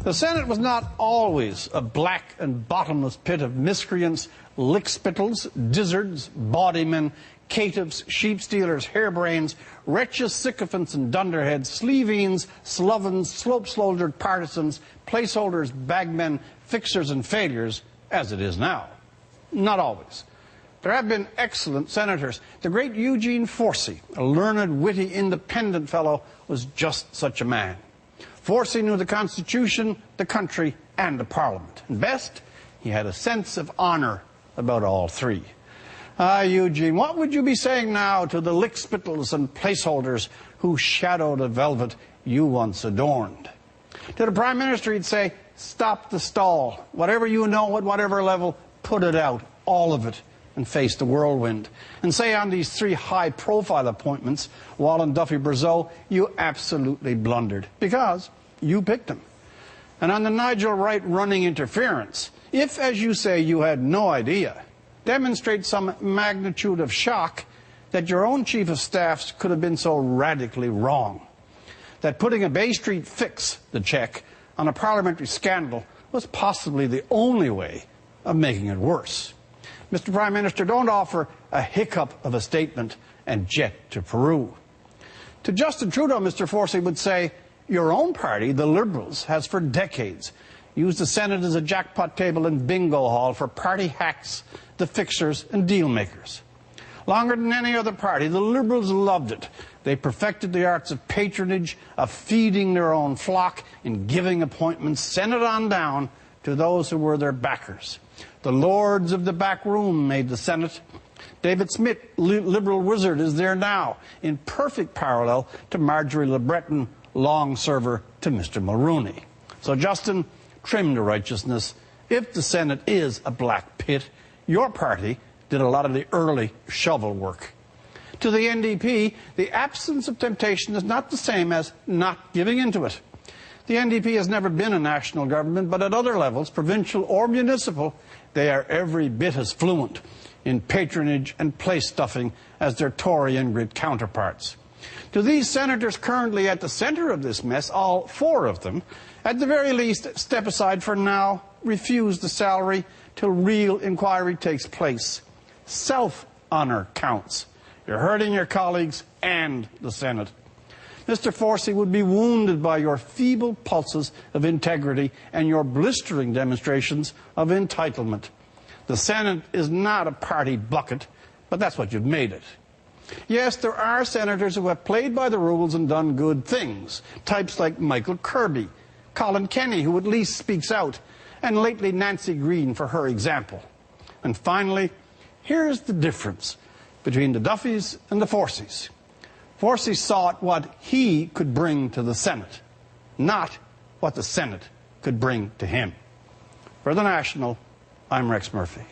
The Senate was not always a black and bottomless pit of miscreants, lickspittles, dizzards, bawdymen, caitiffs, sheep-stealers, harebrains, wretches, sycophants and dunderheads, sleeveens, slovens, slope-shouldered partisans, placeholders, bagmen, fixers and failures, as it is now. Not always. There have been excellent senators. The great Eugene Forsey, a learned, witty, independent fellow, was just such a man. Forsey knew the Constitution, the country, and the Parliament. And best, he had a sense of honor about all three. Eugene, what would you be saying now to the lickspittles and placeholders who shadow the velvet you once adorned? To the Prime Minister, he'd say, stop the stall. Whatever you know at whatever level, put it out, all of it, and face the whirlwind. And say on these three high-profile appointments, Wallen, Duffy, Brazeau, you absolutely blundered, because you picked them. And on the Nigel Wright running interference, if, as you say, you had no idea, demonstrate some magnitude of shock that your own Chief of Staffs could have been so radically wrong. That putting a Bay Street fix, the check, on a parliamentary scandal was possibly the only way of making it worse. Mr. Prime Minister, don't offer a hiccup of a statement and jet to Peru. To Justin Trudeau, Mr. Forsey would say, your own party, the Liberals, has for decades used the Senate as a jackpot table and bingo hall for party hacks, the fixers and deal makers. Longer than any other party, the Liberals loved it. They perfected the arts of patronage, of feeding their own flock, and giving appointments, Senate on down, to those who were their backers. The lords of the back room made the Senate. David Smith, Liberal wizard, is there now, in perfect parallel to Marjorie Le Breton, long server to Mr. Mulroney. So, Justin, trim to righteousness. If the Senate is a black pit, your party did a lot of the early shovel work. To the NDP, the absence of temptation is not the same as not giving into it. The NDP has never been a national government, but at other levels, provincial or municipal, they are every bit as fluent in patronage and place stuffing as their Tory and Grit counterparts. To these senators currently at the center of this mess, all four of them, at the very least, step aside for now, refuse the salary till real inquiry takes place. Self-honor counts. You're hurting your colleagues and the Senate. Mr. Forsey would be wounded by your feeble pulses of integrity and your blistering demonstrations of entitlement. The Senate is not a party bucket, but that's what you've made it. Yes, there are senators who have played by the rules and done good things, types like Michael Kirby, Colin Kenny, who at least speaks out, and lately Nancy Green for her example. And finally, here's the difference between the Duffys and the Forseys. Forsey sought what he could bring to the Senate, not what the Senate could bring to him. For the National, I'm Rex Murphy.